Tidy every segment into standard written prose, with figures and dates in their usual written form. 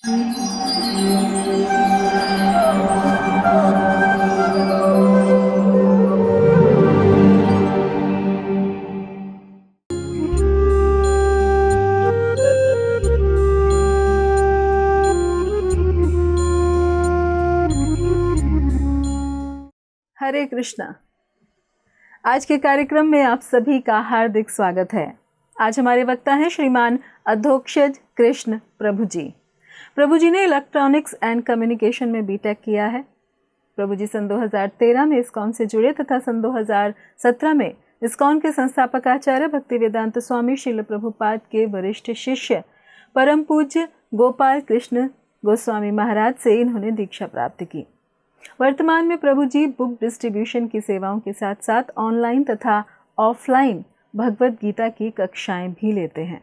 हरे कृष्णा। आज के कार्यक्रम में आप सभी का हार्दिक स्वागत है। आज हमारे वक्ता हैं श्रीमान अधोक्षज कृष्ण प्रभु जी। प्रभु जी ने इलेक्ट्रॉनिक्स एंड कम्युनिकेशन में बीटेक किया है। प्रभु जी सन 2013 में इस्कॉन से जुड़े तथा सन 2017 में इस्कॉन के संस्थापक आचार्य भक्तिवेदांत स्वामी श्रील प्रभुपाद के वरिष्ठ शिष्य परम पूज्य गोपाल कृष्ण गोस्वामी महाराज से इन्होंने दीक्षा प्राप्त की। वर्तमान में प्रभु जी बुक डिस्ट्रीब्यूशन की सेवाओं के साथ साथ ऑनलाइन तथा ऑफलाइन भगवत गीता की कक्षाएं भी लेते हैं।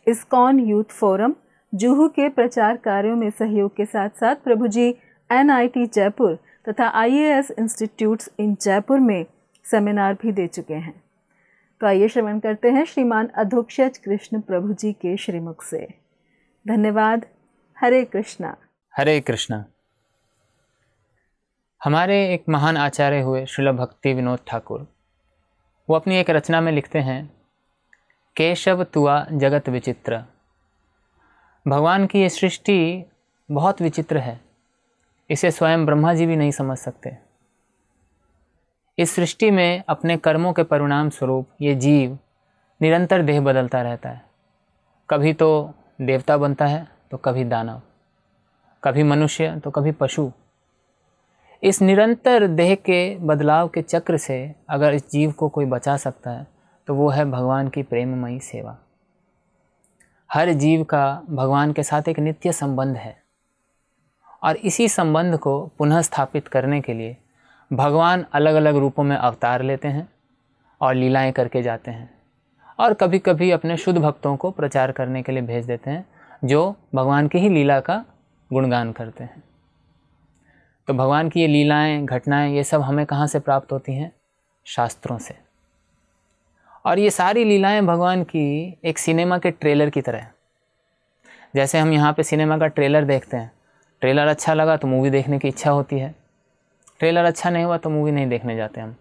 इस्कॉन यूथ फोरम जुहू के प्रचार कार्यों में सहयोग के साथ साथ प्रभु जी NIT जयपुर तथा IAS इंस्टीट्यूट्स इन जयपुर में सेमिनार भी दे चुके हैं। तो आइए श्रवण करते हैं श्रीमान अधोक्षज कृष्ण प्रभु जी के श्रीमुख से। धन्यवाद। हरे कृष्णा। हरे कृष्णा। हमारे एक महान आचार्य हुए श्रील भक्ति विनोद ठाकुर, वो अपनी एक रचना में लिखते हैं, केशव तुआ जगत विचित्र। भगवान की ये सृष्टि बहुत विचित्र है, इसे स्वयं ब्रह्मा जी भी नहीं समझ सकते। इस सृष्टि में अपने कर्मों के परिणाम स्वरूप ये जीव निरंतर देह बदलता रहता है। कभी तो देवता बनता है तो कभी दानव, कभी मनुष्य तो कभी पशु। इस निरंतर देह के बदलाव के चक्र से अगर इस जीव को कोई बचा सकता है तो वो है भगवान की प्रेममयी सेवा। हर जीव का भगवान के साथ एक नित्य संबंध है और इसी संबंध को पुनः स्थापित करने के लिए भगवान अलग अलग रूपों में अवतार लेते हैं और लीलाएं करके जाते हैं, और कभी कभी अपने शुद्ध भक्तों को प्रचार करने के लिए भेज देते हैं जो भगवान की ही लीला का गुणगान करते हैं। तो भगवान की ये लीलाएं, घटनाएं, ये सब हमें कहाँ से प्राप्त होती हैं? शास्त्रों से। और ये सारी लीलाएं भगवान की एक सिनेमा के ट्रेलर की तरह है। जैसे हम यहाँ पे सिनेमा का ट्रेलर देखते हैं, ट्रेलर अच्छा लगा तो मूवी देखने की इच्छा होती है, ट्रेलर अच्छा नहीं हुआ तो मूवी नहीं देखने जाते हम।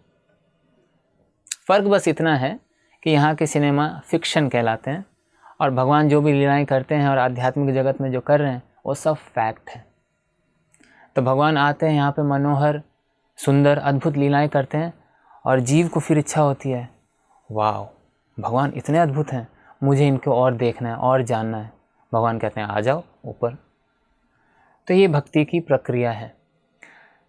फ़र्क बस इतना है कि यहाँ के सिनेमा फिक्शन कहलाते हैं और भगवान जो भी लीलाएं करते हैं और आध्यात्मिक जगत में जो कर रहे हैं वो सब फैक्ट है। तो भगवान आते हैं यहाँ पे, मनोहर सुंदर अद्भुत लीलाएं करते हैं और जीव को फिर इच्छा होती है, वाह भगवान इतने अद्भुत हैं, मुझे इनको और देखना है और जानना है। भगवान कहते हैं आ जाओ ऊपर। तो ये भक्ति की प्रक्रिया है।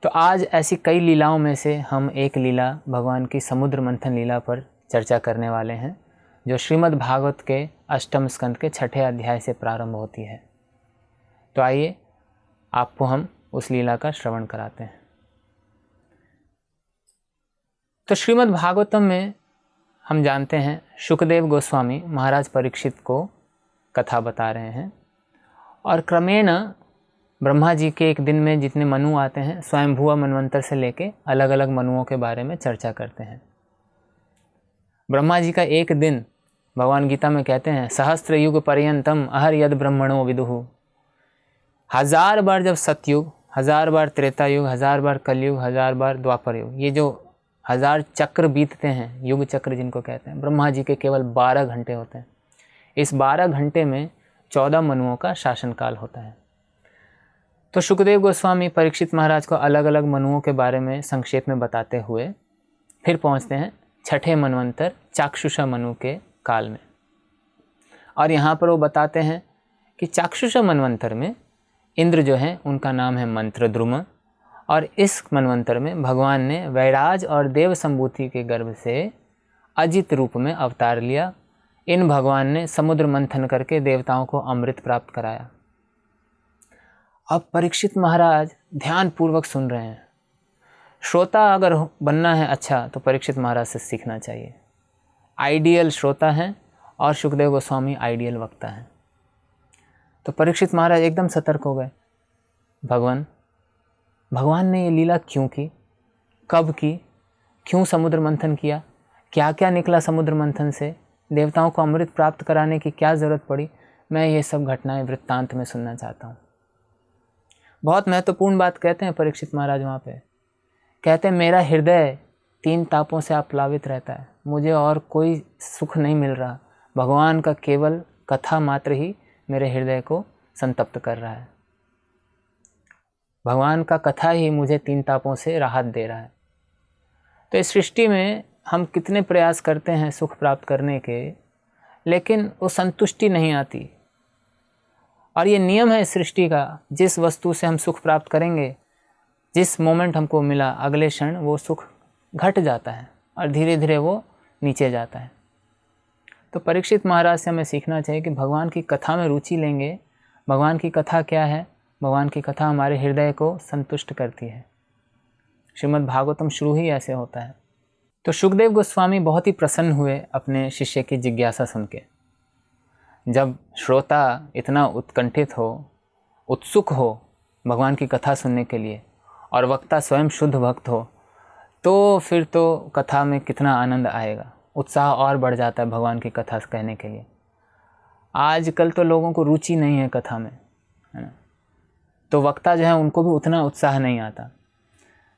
तो आज ऐसी कई लीलाओं में से हम एक लीला भगवान की समुद्र मंथन लीला पर चर्चा करने वाले हैं, जो श्रीमद् भागवत के 8वें स्कंद के 6ठे अध्याय से प्रारंभ होती है। तो आइए आपको हम उस लीला का श्रवण कराते हैं। तो श्रीमद् भागवतम में हम जानते हैं शुकदेव गोस्वामी महाराज परीक्षित को कथा बता रहे हैं और क्रमेण ब्रह्मा जी के एक दिन में जितने मनु आते हैं, स्वयंभुव मनवंतर से लेके अलग अलग मनुओं के बारे में चर्चा करते हैं। ब्रह्मा जी का एक दिन भगवान गीता में कहते हैं, सहस्त्र युग पर्यंतम अहर यद ब्रह्मणो विदुहु। 1000 बार जब सतयुग, 1000 बार त्रेता युग, 1000 बार कलयुग, 1000 बार द्वापर युग, ये जो 1000 चक्र बीतते हैं, युग चक्र जिनको कहते हैं, ब्रह्मा जी के केवल 12 घंटे होते हैं। इस 12 घंटे में 14 मनुओं का शासनकाल होता है। तो शुकदेव गोस्वामी परीक्षित महाराज को अलग अलग मनुओं के बारे में संक्षेप में बताते हुए फिर पहुंचते हैं 6ठे मनवंतर चाक्षुषा मनु के काल में। और यहाँ पर वो बताते हैं कि चाक्षुषा मनवंतर में इंद्र जो हैं उनका नाम है मंत्रद्रुम, और इस मनवंतर में भगवान ने वैराज और देव संभूति के गर्भ से अजित रूप में अवतार लिया। इन भगवान ने समुद्र मंथन करके देवताओं को अमृत प्राप्त कराया। अब परीक्षित महाराज ध्यान पूर्वक सुन रहे हैं। श्रोता अगर बनना है अच्छा तो परीक्षित महाराज से सीखना चाहिए। आइडियल श्रोता हैं और शुकदेव गोस्वामी आइडियल वक्ता हैं। तो परीक्षित महाराज एकदम सतर्क हो गए। भगवान ने ये लीला क्यों की, कब की, क्यों समुद्र मंथन किया, क्या क्या निकला समुद्र मंथन से, देवताओं को अमृत प्राप्त कराने की क्या ज़रूरत पड़ी, मैं ये सब घटनाएं वृत्तांत में सुनना चाहता हूँ। बहुत महत्वपूर्ण बात कहते हैं परीक्षित महाराज वहाँ पे। कहते हैं मेरा हृदय 3 तापों से आप्लावित रहता है, मुझे और कोई सुख नहीं मिल रहा, भगवान का केवल कथा मात्र ही मेरे हृदय को संतप्त कर रहा है, भगवान का कथा ही मुझे 3 तापों से राहत दे रहा है। तो इस सृष्टि में हम कितने प्रयास करते हैं सुख प्राप्त करने के, लेकिन वो संतुष्टि नहीं आती। और ये नियम है इस सृष्टि का, जिस वस्तु से हम सुख प्राप्त करेंगे, जिस मोमेंट हमको मिला अगले क्षण वो सुख घट जाता है और धीरे धीरे वो नीचे जाता है। तो परीक्षित महाराज से हमें सीखना चाहिए कि भगवान की कथा में रुचि लेंगे। भगवान की कथा क्या है? भगवान की कथा हमारे हृदय को संतुष्ट करती है। श्रीमद् भागवतम शुरू ही ऐसे होता है। तो शुकदेव गोस्वामी बहुत ही प्रसन्न हुए अपने शिष्य की जिज्ञासा सुन के। जब श्रोता इतना उत्कंठित हो, उत्सुक हो भगवान की कथा सुनने के लिए, और वक्ता स्वयं शुद्ध भक्त हो, तो फिर तो कथा में कितना आनंद आएगा, उत्साह और बढ़ जाता है भगवान की कथा कहने के लिए। आजकल तो लोगों को रुचि नहीं है कथा में, है ना, तो वक्ता जो है उनको भी उतना उत्साह नहीं आता।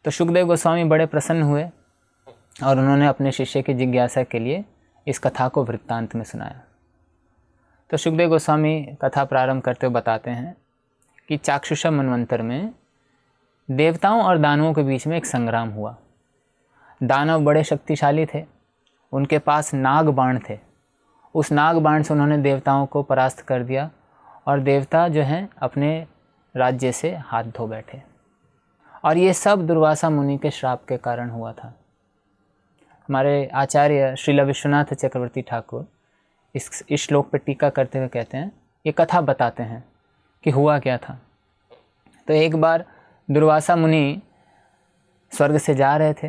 तो शुकदेव गोस्वामी बड़े प्रसन्न हुए और उन्होंने अपने शिष्य की जिज्ञासा के लिए इस कथा को वृत्तांत में सुनाया। तो शुकदेव गोस्वामी कथा प्रारंभ करते हुए बताते हैं कि चाक्षुष मनवंतर में देवताओं और दानवों के बीच में एक संग्राम हुआ। दानव बड़े शक्तिशाली थे, उनके पास नाग बाण थे। उस नाग बाण से उन्होंने देवताओं को परास्त कर दिया और देवता जो हैं अपने राज्य से हाथ धो बैठे। और ये सब दुर्वासा मुनि के श्राप के कारण हुआ था। हमारे आचार्य श्रील विश्वनाथ चक्रवर्ती ठाकुर इस श्लोक पर टीका करते हुए कहते हैं, ये कथा बताते हैं कि हुआ क्या था। तो एक बार दुर्वासा मुनि स्वर्ग से जा रहे थे,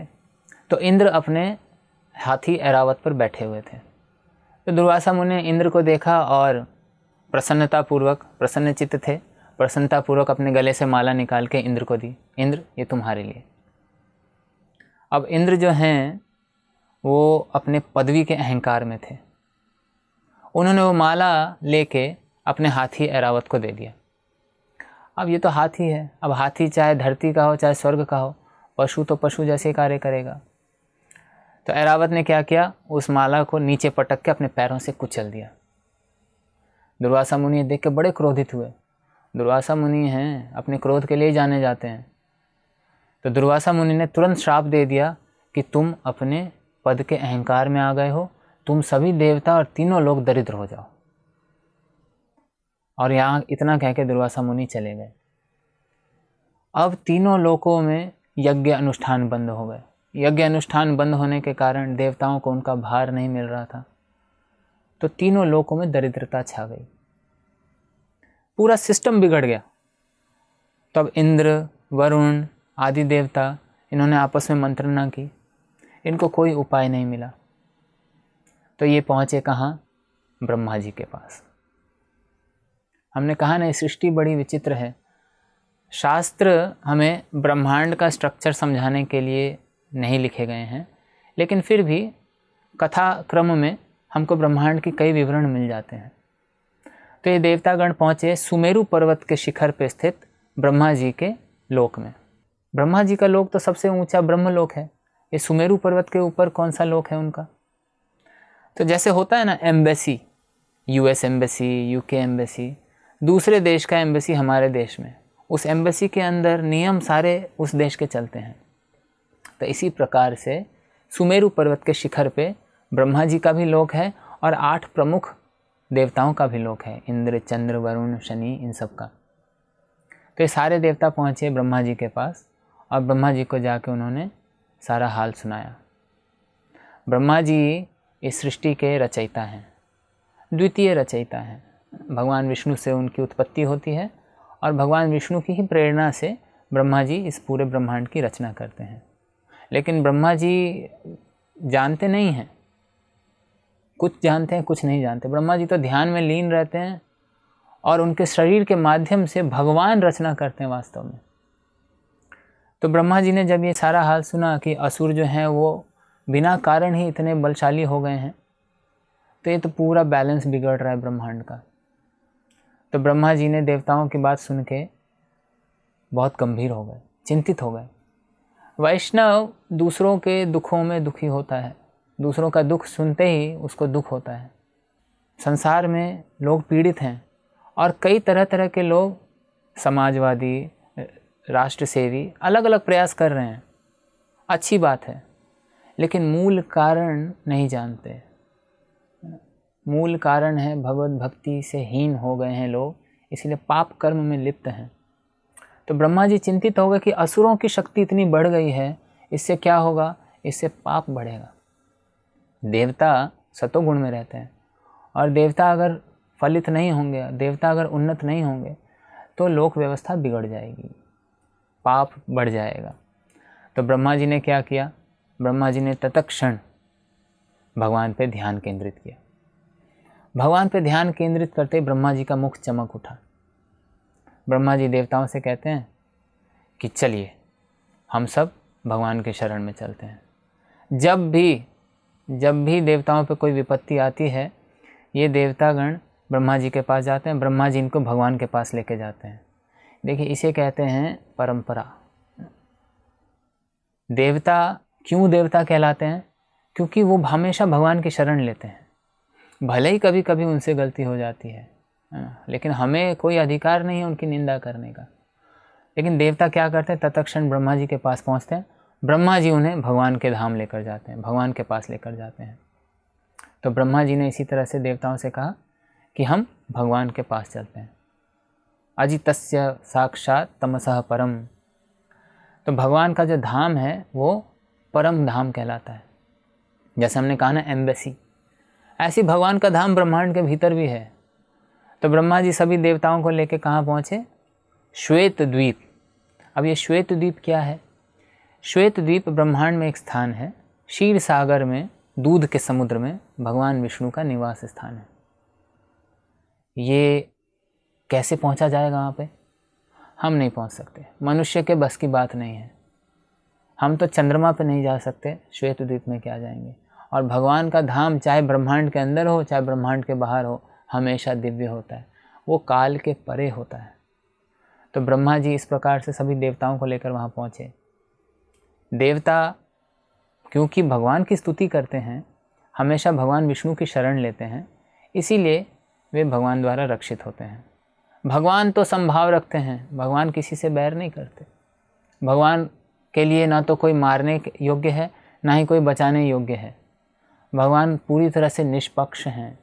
तो इंद्र अपने हाथी ऐरावत पर बैठे हुए थे। तो दुर्वासा मुनि ने इंद्र को देखा और प्रसन्न चित्त थे, प्रसन्नतापूर्वक अपने गले से माला निकाल के इंद्र को दी। इंद्र, ये तुम्हारे लिए। अब इंद्र जो हैं वो अपने पदवी के अहंकार में थे। उन्होंने वो माला लेके अपने हाथी ऐरावत को दे दिया। अब ये तो हाथी है, अब हाथी चाहे धरती का हो चाहे स्वर्ग का हो, पशु तो पशु जैसे कार्य करेगा। तो ऐरावत ने क्या किया, उस माला को नीचे पटक के अपने पैरों से कुचल दिया। दुर्वासा मुनि देख के बड़े क्रोधित हुए। दुर्वासा मुनि हैं, अपने क्रोध के लिए जाने जाते हैं। तो दुर्वासा मुनि ने तुरंत श्राप दे दिया कि तुम अपने पद के अहंकार में आ गए हो, तुम सभी देवता और तीनों लोग दरिद्र हो जाओ। और यहाँ इतना कह के दुर्वासा मुनि चले गए। अब तीनों लोकों में यज्ञ अनुष्ठान बंद हो गए। यज्ञ अनुष्ठान बंद होने के कारण देवताओं को उनका भार नहीं मिल रहा था, तो तीनों लोकों में दरिद्रता छा गई, पूरा सिस्टम बिगड़ गया। तब इंद्र, वरुण आदि देवता इन्होंने आपस में मंत्रणा की, इनको कोई उपाय नहीं मिला। तो ये पहुँचे कहाँ? ब्रह्मा जी के पास। हमने कहा ना, सृष्टि बड़ी विचित्र है। शास्त्र हमें ब्रह्मांड का स्ट्रक्चर समझाने के लिए नहीं लिखे गए हैं, लेकिन फिर भी कथा क्रम में हमको ब्रह्मांड की कई विवरण मिल जाते हैं। तो ये देवतागण पहुँचे सुमेरु पर्वत के शिखर पर स्थित ब्रह्मा जी के लोक में। ब्रह्मा जी का लोक तो सबसे ऊंचा ब्रह्मलोक है। ये सुमेरु पर्वत के ऊपर कौन सा लोक है उनका? तो जैसे होता है ना embassy, US embassy, UK embassy, दूसरे देश का एम्बेसी हमारे देश में, उस एम्बेसी के अंदर नियम सारे उस देश के चलते हैं। तो इसी प्रकार से सुमेरु पर्वत के शिखर पे ब्रह्मा जी का भी लोक है और 8 प्रमुख देवताओं का भी लोक है, इंद्र, चंद्र, वरुण, शनि, इन सब का। तो ये सारे देवता पहुँचे ब्रह्मा जी के पास और ब्रह्मा जी को जाके उन्होंने सारा हाल सुनाया। ब्रह्मा जी इस सृष्टि के रचयिता हैं, द्वितीय रचयिता हैं। भगवान विष्णु से उनकी उत्पत्ति होती है और भगवान विष्णु की ही प्रेरणा से ब्रह्मा जी इस पूरे ब्रह्मांड की रचना करते हैं। लेकिन ब्रह्मा जी जानते नहीं हैं, कुछ जानते हैं कुछ नहीं जानते। ब्रह्मा जी तो ध्यान में लीन रहते हैं और उनके शरीर के माध्यम से भगवान रचना करते हैं वास्तव में। तो ब्रह्मा जी ने जब ये सारा हाल सुना कि असुर जो हैं वो बिना कारण ही इतने बलशाली हो गए हैं, तो ये तो पूरा बैलेंस बिगड़ रहा है ब्रह्मांड का। तो ब्रह्मा जी ने देवताओं की बात सुन के बहुत गंभीर हो गए, चिंतित हो गए। वैष्णव दूसरों के दुखों में दुखी होता है, दूसरों का दुख सुनते ही उसको दुख होता है। संसार में लोग पीड़ित हैं और कई तरह तरह के लोग, समाजवादी, राष्ट्र सेवी, अलग अलग प्रयास कर रहे हैं, अच्छी बात है, लेकिन मूल कारण नहीं जानते। मूल कारण है भगवत भक्ति से हीन हो गए हैं लोग, इसलिए पाप कर्म में लिप्त हैं। तो ब्रह्मा जी चिंतित हो गए कि असुरों की शक्ति इतनी बढ़ गई है, इससे क्या होगा, इससे पाप बढ़ेगा। देवता सतोगुण में रहते हैं और देवता अगर फलित नहीं होंगे, देवता अगर उन्नत नहीं होंगे तो लोक व्यवस्था बिगड़ जाएगी, पाप बढ़ जाएगा। तो ब्रह्मा जी ने क्या किया, ब्रह्मा जी ने तत्क्षण भगवान पे ध्यान केंद्रित किया। भगवान पे ध्यान केंद्रित करते ही ब्रह्मा जी का मुख चमक उठा। ब्रह्मा जी देवताओं से कहते हैं कि चलिए हम सब भगवान के शरण में चलते हैं। जब भी देवताओं पे कोई विपत्ति आती है, ये देवतागण ब्रह्मा जी के पास जाते हैं, ब्रह्मा जी इनको भगवान के पास लेके जाते हैं। देखिए, इसे कहते हैं परंपरा। देवता क्यों देवता कहलाते हैं? क्योंकि वो हमेशा भगवान की शरण लेते हैं। भले ही कभी कभी उनसे गलती हो जाती है, लेकिन हमें कोई अधिकार नहीं है उनकी निंदा करने का। लेकिन देवता क्या करते हैं, तत्क्षण ब्रह्मा जी के पास पहुंचते हैं, ब्रह्मा जी उन्हें भगवान के धाम लेकर जाते हैं, भगवान के पास लेकर जाते हैं। तो ब्रह्मा जी ने इसी तरह से देवताओं से कहा कि हम भगवान के पास चलते हैं। अजितस्य साक्षात तमसः परम। तो भगवान का जो धाम है वो परम धाम कहलाता है। जैसे हमने कहा ना, एम्बेसी, ऐसी भगवान का धाम ब्रह्मांड के भीतर भी है। तो ब्रह्मा जी सभी देवताओं को लेकर कहाँ पहुँचे? श्वेत द्वीप। अब ये श्वेत द्वीप क्या है? श्वेत द्वीप ब्रह्मांड में एक स्थान है, क्षीर सागर में, दूध के समुद्र में भगवान विष्णु का निवास स्थान है। ये कैसे पहुंचा जाएगा वहाँ पे? हम नहीं पहुंच सकते, मनुष्य के बस की बात नहीं है। हम तो चंद्रमा पे नहीं जा सकते, श्वेत द्वीप में क्या जाएंगे। और भगवान का धाम चाहे ब्रह्मांड के अंदर हो चाहे ब्रह्मांड के बाहर हो, हमेशा दिव्य होता है, वो काल के परे होता है। तो ब्रह्मा जी इस प्रकार से सभी देवताओं को लेकर वहाँ पहुँचे। देवता क्योंकि भगवान की स्तुति करते हैं, हमेशा भगवान विष्णु की शरण लेते हैं, इसीलिए वे भगवान द्वारा रक्षित होते हैं। भगवान तो समभाव रखते हैं, भगवान किसी से बैर नहीं करते। भगवान के लिए ना तो कोई मारने योग्य है, ना ही कोई बचाने योग्य है। भगवान पूरी तरह से निष्पक्ष हैं।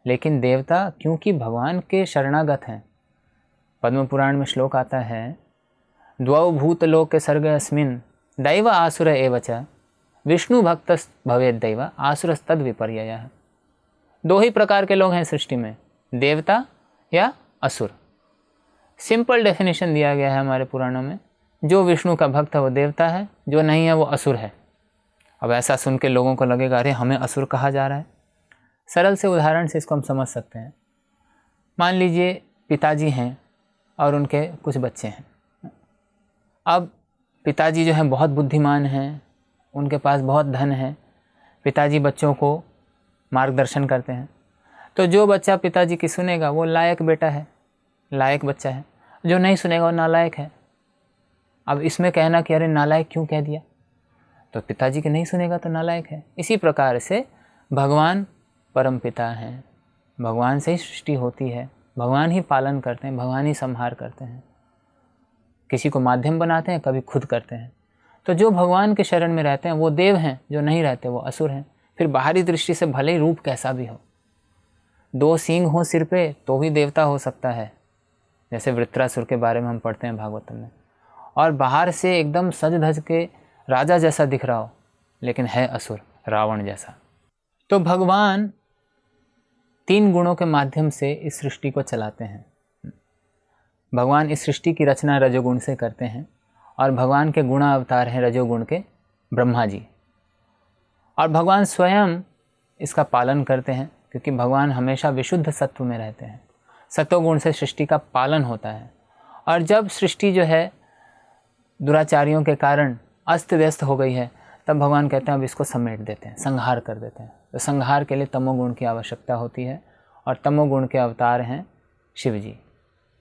लेकिन देवता क्योंकि भगवान के शरणागत हैं, पद्म पुराण में श्लोक आता है, द्वौ भूतलोके सर्ग अस्मिन् दैव आसुर एव च विष्णु भक्त भवेद दैव आसुरस्तद विपर्ययः। दो ही प्रकार के लोग हैं सृष्टि में, देवता या असुर। सिंपल डेफिनेशन दिया गया है हमारे पुराणों में। जो विष्णु का भक्त है वो देवता है, जो नहीं है वो असुर है। अब ऐसा सुन के लोगों को लगेगा अरे हमें असुर कहा जा रहा है। सरल से उदाहरण से इसको हम समझ सकते हैं। मान लीजिए पिताजी हैं और उनके कुछ बच्चे हैं। अब पिताजी जो हैं बहुत बुद्धिमान हैं, उनके पास बहुत धन है, पिताजी बच्चों को मार्गदर्शन करते हैं। तो जो बच्चा पिताजी की सुनेगा वो लायक बेटा है, लायक बच्चा है। जो नहीं सुनेगा वो नालायक है। अब इसमें कहना कि अरे नालायक क्यों कह दिया, तो पिताजी के नहीं सुनेगा तो नालायक है। इसी प्रकार से भगवान परम पिता हैं, भगवान से ही सृष्टि होती है, भगवान ही पालन करते हैं, भगवान ही संहार करते हैं। किसी को माध्यम बनाते हैं, कभी खुद करते हैं। तो जो भगवान के शरण में रहते हैं वो देव हैं, जो नहीं रहते वो असुर हैं। फिर बाहरी दृष्टि से भले ही रूप कैसा भी हो, 2 सींग हो सिर पे तो भी देवता हो सकता है, जैसे वृत्रासुर के बारे में हम पढ़ते हैं भागवतम में। और बाहर से एकदम सज धज के राजा जैसा दिख रहा हो, लेकिन है असुर, रावण जैसा। तो भगवान 3 गुणों के माध्यम से इस सृष्टि को चलाते हैं। भगवान इस सृष्टि की रचना रजोगुण से करते हैं और भगवान के गुणा अवतार हैं रजोगुण के ब्रह्मा जी। और भगवान स्वयं इसका पालन करते हैं, क्योंकि भगवान हमेशा विशुद्ध सत्व में रहते हैं। सत्वगुण से सृष्टि का पालन होता है। और जब सृष्टि जो है दुराचारियों के कारण अस्त व्यस्त हो गई है, तब भगवान कहते हैं अब इसको समेट देते हैं, संहार कर देते हैं। तो संहार के लिए तमोगुण की आवश्यकता होती है, और तमोगुण के अवतार हैं शिवजी।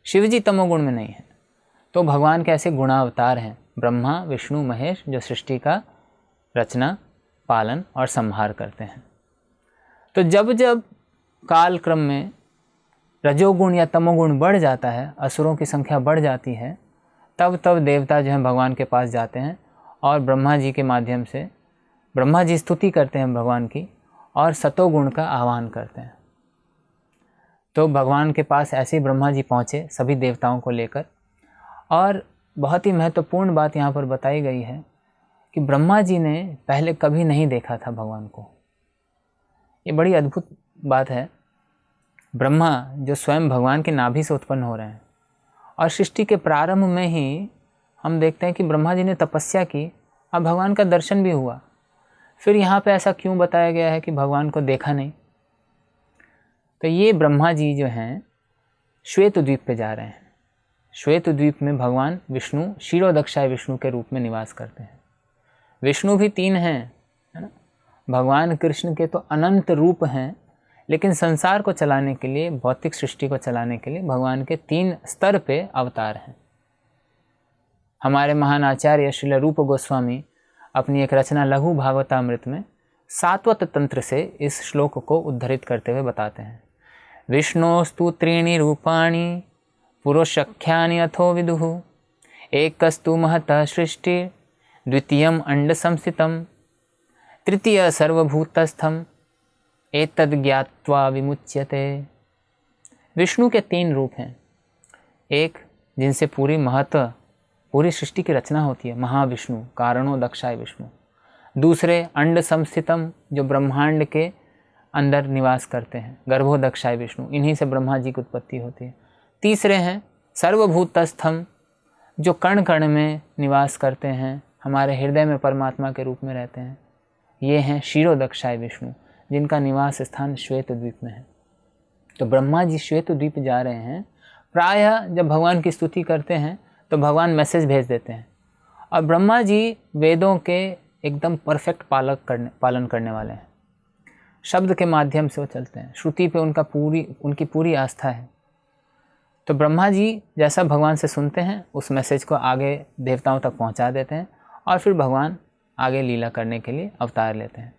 शिवजी तमोगुण में नहीं है, तो तो भगवान के ऐसे गुणावतार हैं, ब्रह्मा विष्णु महेश, जो सृष्टि का रचना पालन और संहार करते हैं। तो जब जब काल क्रम में रजोगुण या तमोगुण बढ़ जाता है, असुरों की संख्या बढ़ जाती है, तब तब देवता जो हैं भगवान के पास जाते हैं और ब्रह्मा जी के माध्यम से ब्रह्मा जी स्तुति करते हैं भगवान की और सतोगुण का आह्वान करते हैं। तो भगवान के पास ऐसे ही ब्रह्मा जी पहुँचे सभी देवताओं को लेकर, और बहुत ही महत्वपूर्ण बात यहाँ पर बताई गई है कि ब्रह्मा जी ने पहले कभी नहीं देखा था भगवान को। ये बड़ी अद्भुत बात है। ब्रह्मा जो स्वयं भगवान के नाभि से उत्पन्न हो रहे हैं, और सृष्टि के प्रारंभ में ही हम देखते हैं कि ब्रह्मा जी ने तपस्या की और भगवान का दर्शन भी हुआ। फिर यहाँ पे ऐसा क्यों बताया गया है कि भगवान को देखा नहीं? तो ये ब्रह्मा जी जो हैं श्वेत द्वीप पे जा रहे हैं। श्वेत द्वीप में भगवान विष्णु क्षीरोदक्षाय विष्णु के रूप में निवास करते हैं। विष्णु भी 3 हैं, है ना। भगवान कृष्ण के तो अनंत रूप हैं, लेकिन संसार को चलाने के लिए, भौतिक सृष्टि को चलाने के लिए भगवान के 3 स्तर पे अवतार हैं। हमारे महान आचार्य श्रील रूप गोस्वामी अपनी एक रचना लघु भागवतामृत में सात्वत तंत्र से इस श्लोक को उद्धृत करते हुए बताते हैं। विष्णोस्तु त्रीणि रूपाणि पुरुषख्यानि अथो विदुः, एकस्तु महतः सृष्टि, द्वितीयम् अंड संस्थितम्, तृतीय सर्वभूतस्थम्, एतद् ज्ञात्वा विमुच्यते। विष्णु के 3 रूप हैं। एक जिनसे पूरी सृष्टि की रचना होती है, महाविष्णु कारणो दक्षाय विष्णु। दूसरे अंड संस्थितम, जो ब्रह्मांड के अंदर निवास करते हैं, गर्भोदक्षाय विष्णु, इन्हीं से ब्रह्मा जी की उत्पत्ति होती है। तीसरे हैं सर्वभूतस्थम, जो कण कण में निवास करते हैं, हमारे हृदय में परमात्मा के रूप में रहते हैं। ये हैं क्षीरोदक्षाय विष्णु, जिनका निवास स्थान श्वेत द्वीप में है। तो ब्रह्मा जी श्वेत द्वीप जा रहे हैं। प्रायः जब भगवान की स्तुति करते हैं तो भगवान मैसेज भेज देते हैं, और ब्रह्मा जी वेदों के एकदम परफेक्ट पालन करने वाले हैं। शब्द के माध्यम से वो चलते हैं, श्रुति पे उनकी पूरी आस्था है। तो ब्रह्मा जी जैसा भगवान से सुनते हैं, उस मैसेज को आगे देवताओं तक पहुंचा देते हैं, और फिर भगवान आगे लीला करने के लिए अवतार लेते हैं।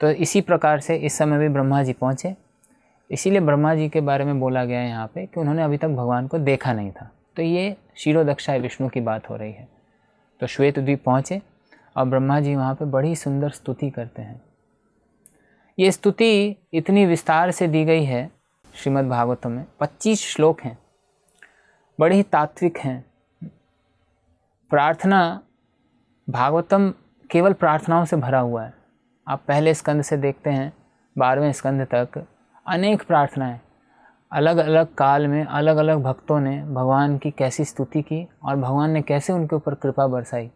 तो इसी प्रकार से इस समय भी ब्रह्मा जी पहुँचे। इसीलिए ब्रह्मा जी के बारे में बोला गया है यहाँ पे कि उन्होंने अभी तक भगवान को देखा नहीं था। तो ये क्षीरोदक्षाय विष्णु की बात हो रही है। तो श्वेत द्वीप पहुँचे और ब्रह्मा जी वहाँ पे बड़ी सुंदर स्तुति करते हैं। ये स्तुति इतनी विस्तार से दी गई है श्रीमद् भागवतम में। 25 श्लोक हैं, बड़ी ही तात्विक हैं। प्रार्थना, भागवतम केवल प्रार्थनाओं से भरा हुआ है। आप पहले स्कंद से देखते हैं 12वें स्कंद तक अनेक प्रार्थनाएं, अलग अलग काल में अलग अलग भक्तों ने भगवान की कैसी स्तुति की और भगवान ने कैसे उनके ऊपर कृपा बरसाई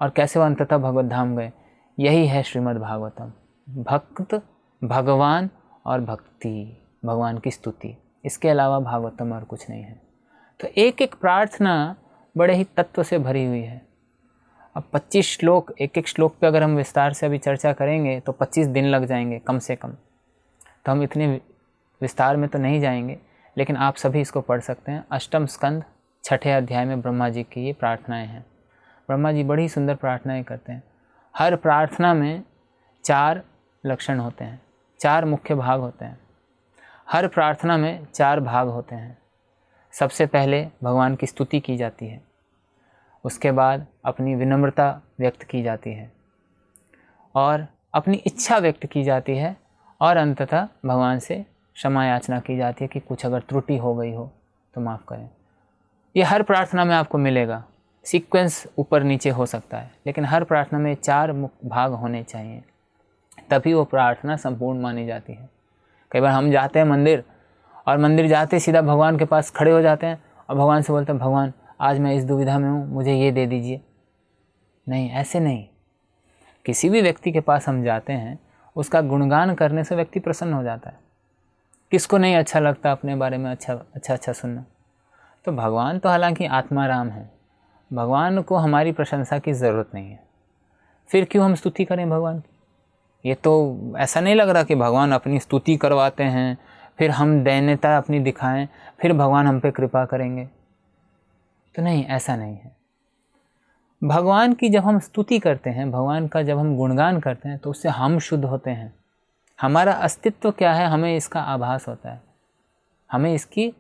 और कैसे वह अंततः भगवत धाम गए। यही है श्रीमद् भागवतम। भक्त, भगवान और भक्ति, भगवान की स्तुति, इसके अलावा भागवतम और कुछ नहीं है। तो एक एक प्रार्थना बड़े ही तत्व से भरी हुई है। अब 25 श्लोक, एक एक श्लोक पे अगर हम विस्तार से अभी चर्चा करेंगे तो 25 दिन लग जाएंगे कम से कम। तो हम इतने विस्तार में तो नहीं जाएंगे, लेकिन आप सभी इसको पढ़ सकते हैं। 8वें स्कंद 6ठे अध्याय में ब्रह्मा जी की ये प्रार्थनाएं हैं। ब्रह्मा जी बड़ी सुंदर प्रार्थनाएं करते हैं। हर प्रार्थना में 4 लक्षण होते हैं, 4 मुख्य भाग होते हैं। हर प्रार्थना में 4 भाग होते हैं। सबसे पहले भगवान की स्तुति की जाती है, उसके बाद अपनी विनम्रता व्यक्त की जाती है और अपनी इच्छा व्यक्त की जाती है, और अंततः भगवान से क्षमा याचना की जाती है कि कुछ अगर त्रुटि हो गई हो तो माफ़ करें। ये हर प्रार्थना में आपको मिलेगा। सीक्वेंस ऊपर नीचे हो सकता है, लेकिन हर प्रार्थना में 4 मुख्य भाग होने चाहिए, तभी वो प्रार्थना संपूर्ण मानी जाती है। कई बार हम जाते हैं मंदिर, और मंदिर जाते सीधा भगवान के पास खड़े हो जाते हैं और भगवान से बोलते हैं, भगवान आज मैं इस दुविधा में हूँ, मुझे ये दे दीजिए। नहीं, ऐसे नहीं। किसी भी व्यक्ति के पास हम जाते हैं, उसका गुणगान करने से व्यक्ति प्रसन्न हो जाता है। किसको नहीं अच्छा लगता अपने बारे में अच्छा सुनना। तो भगवान तो हालांकि आत्मा राम है, भगवान को हमारी प्रशंसा की ज़रूरत नहीं है। फिर क्यों हम स्तुति करें भगवान की? ये तो ऐसा नहीं लग रहा कि भगवान अपनी स्तुति करवाते हैं, फिर हम दैन्यता अपनी दिखाएं, फिर भगवान हम पे कृपा करेंगे। तो नहीं, ऐसा नहीं है। भगवान की जब हम स्तुति करते हैं, भगवान का जब हम गुणगान करते हैं, तो उससे हम शुद्ध होते हैं। हमारा अस्तित्व क्या है, हमें इसका आभास होता है, हमें इसकी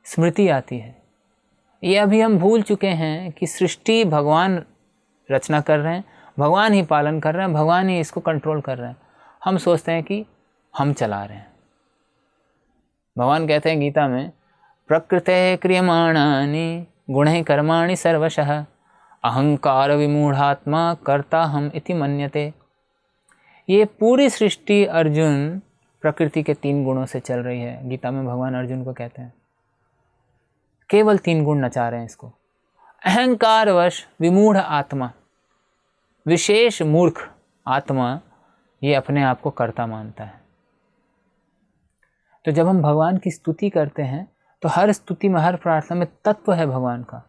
स्मृति आती है। ये अभी हम भूल चुके हैं कि सृष्टि भगवान रचना कर रहे हैं, भगवान ही पालन कर रहे हैं, भगवान ही इसको कंट्रोल कर रहे हैं। हम सोचते हैं कि हम चला रहे हैं। भगवान कहते हैं गीता में, प्रकृते क्रियमाणानि गुणैः कर्माणि सर्वशः अहंकार विमूढ़ात्मा कर्ता हम इति मन्यते। ये पूरी सृष्टि अर्जुन प्रकृति के 3 गुणों से चल रही है। गीता में भगवान अर्जुन को कहते हैं, केवल 3 गुण नचा रहे हैं इसको। अहंकारवश विमूढ़ आत्मा, विशेष मूर्ख आत्मा, ये अपने आप को कर्ता मानता है। तो जब हम भगवान की स्तुति करते हैं तो हर स्तुति में, हर प्रार्थना में तत्व है भगवान का।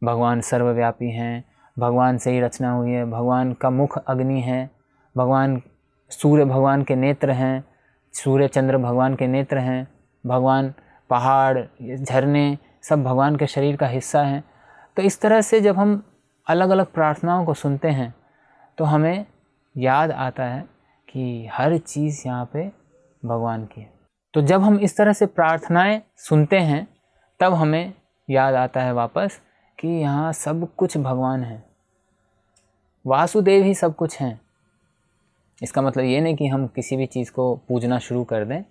भगवान सर्वव्यापी हैं, भगवान से ही रचना हुई है, भगवान का मुख अग्नि है, भगवान सूर्य भगवान के नेत्र हैं, सूर्य चंद्र भगवान के नेत्र हैं, भगवान पहाड़ झरने सब भगवान के शरीर का हिस्सा हैं। तो इस तरह से जब हम अलग अलग प्रार्थनाओं को सुनते हैं तो हमें याद आता है कि हर चीज़ यहाँ पे भगवान की है। तो जब हम इस तरह से प्रार्थनाएं सुनते हैं तब हमें याद आता है वापस कि यहाँ सब कुछ भगवान है, वासुदेव ही सब कुछ हैं। इसका मतलब ये नहीं कि हम किसी भी चीज़ को पूजना शुरू कर दें,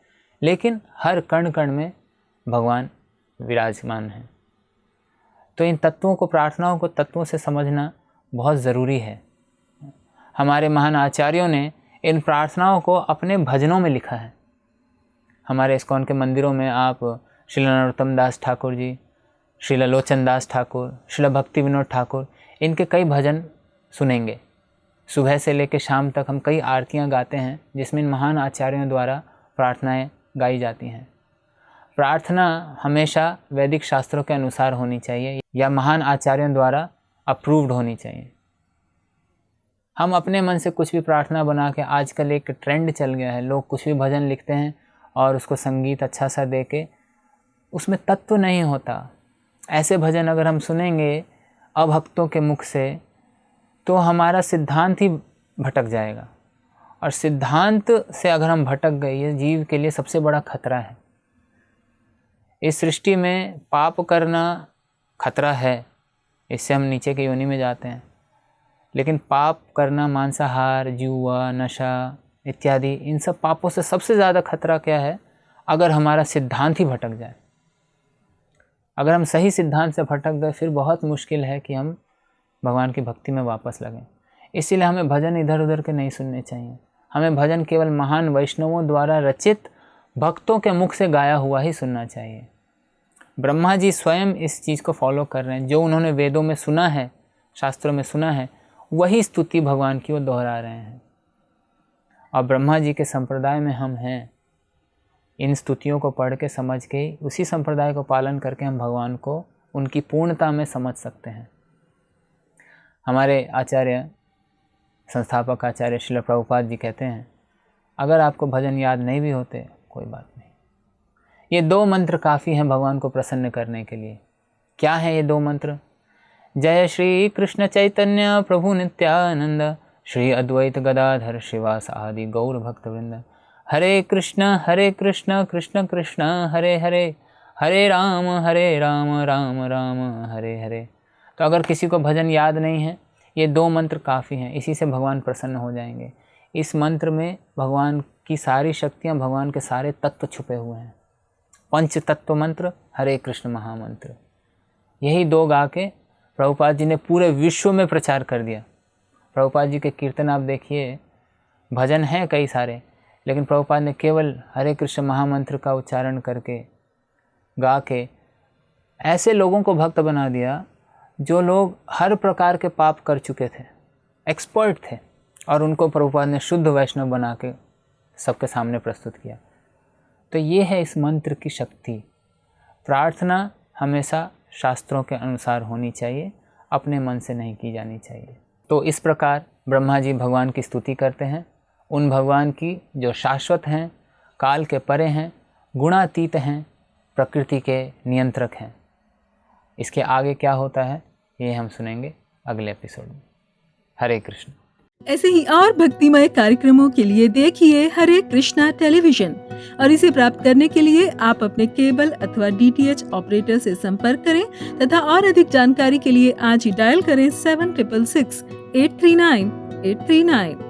लेकिन हर कण कण में भगवान विराजमान हैं। तो इन तत्वों को, प्रार्थनाओं को तत्वों से समझना बहुत ज़रूरी है। हमारे महान आचार्यों ने इन प्रार्थनाओं को अपने भजनों में लिखा है। हमारे इस्कॉन के मंदिरों में आप श्रील नरोत्तम दास ठाकुर जी, श्रील लोचन दास ठाकुर, श्रील भक्ति विनोद ठाकुर, इनके कई भजन सुनेंगे। सुबह से लेकर शाम तक हम कई आरतियां गाते हैं जिसमें इन महान आचार्यों द्वारा प्रार्थनाएं गाई जाती हैं। प्रार्थना हमेशा वैदिक शास्त्रों के अनुसार होनी चाहिए या महान आचार्यों द्वारा अप्रूव्ड होनी चाहिए। हम अपने मन से कुछ भी प्रार्थना बना के, आजकल एक ट्रेंड चल गया है, लोग कुछ भी भजन लिखते हैं और उसको संगीत अच्छा सा दे के, उसमें तत्व नहीं होता। ऐसे भजन अगर हम सुनेंगे अभक्तों के मुख से तो हमारा सिद्धांत ही भटक जाएगा, और सिद्धांत से अगर हम भटक गए, ये जीव के लिए सबसे बड़ा खतरा है। इस सृष्टि में पाप करना खतरा है, इससे हम नीचे के योनि में जाते हैं। लेकिन पाप करना, मांसाहार, जुआ, नशा इत्यादि, इन सब पापों से सबसे ज़्यादा खतरा क्या है? अगर हमारा सिद्धांत ही भटक जाए। अगर हम सही सिद्धांत से भटक गए फिर बहुत मुश्किल है कि हम भगवान की भक्ति में वापस लगें। इसीलिए हमें भजन इधर उधर के नहीं सुनने चाहिए। हमें भजन केवल महान वैष्णवों द्वारा रचित भक्तों के मुख से गाया हुआ ही सुनना चाहिए। ब्रह्मा जी स्वयं इस चीज़ को फॉलो कर रहे हैं। जो उन्होंने वेदों में सुना है, शास्त्रों में सुना है, वही स्तुति भगवान की वो दोहरा रहे हैं। और ब्रह्मा जी के संप्रदाय में हम हैं। इन स्तुतियों को पढ़ के, समझ के, उसी संप्रदाय को पालन करके हम भगवान को उनकी पूर्णता में समझ सकते हैं। हमारे आचार्य, संस्थापक आचार्य श्रील प्रभुपाद जी कहते हैं, अगर आपको भजन याद नहीं भी होते कोई बात नहीं, ये 2 मंत्र काफ़ी हैं भगवान को प्रसन्न करने के लिए। क्या हैं ये 2 मंत्र? जय श्री कृष्ण चैतन्य प्रभु नित्यानंद, श्री अद्वैत गदाधर श्रीवास आदि गौर भक्तवृंद। हरे कृष्ण कृष्ण कृष्ण हरे हरे, हरे राम राम राम हरे हरे। तो अगर किसी को भजन याद नहीं है, ये 2 मंत्र काफ़ी हैं, इसी से भगवान प्रसन्न हो जाएंगे। इस मंत्र में भगवान की सारी शक्तियाँ, भगवान के सारे तत्व छुपे हुए हैं। 5 तत्व मंत्र, हरे कृष्ण महामंत्र, यही 2 गा के प्रभुपाद जी ने पूरे विश्व में प्रचार कर दिया। प्रभुपाद जी के कीर्तन आप देखिए, भजन हैं कई सारे, लेकिन प्रभुपाद ने केवल हरे कृष्ण महामंत्र का उच्चारण करके, गा के ऐसे लोगों को भक्त बना दिया जो लोग हर प्रकार के पाप कर चुके थे, एक्सपर्ट थे, और उनको प्रभुपाद ने शुद्ध वैष्णव बना के सबके सामने प्रस्तुत किया। तो ये है इस मंत्र की शक्ति। प्रार्थना हमेशा शास्त्रों के अनुसार होनी चाहिए, अपने मन से नहीं की जानी चाहिए। तो इस प्रकार ब्रह्मा जी भगवान की स्तुति करते हैं, उन भगवान की जो शाश्वत हैं, काल के परे हैं, गुणातीत हैं, प्रकृति के नियंत्रक हैं। इसके आगे क्या होता है ये हम सुनेंगे अगले एपिसोड में। हरे कृष्ण। ऐसे ही और भक्तिमय कार्यक्रमों के लिए देखिए हरे कृष्णा टेलीविजन और इसे प्राप्त करने के लिए आप अपने केबल अथवा DTH ऑपरेटर से संपर्क करें तथा और अधिक जानकारी के लिए आज ही डायल करें 7666 839 839।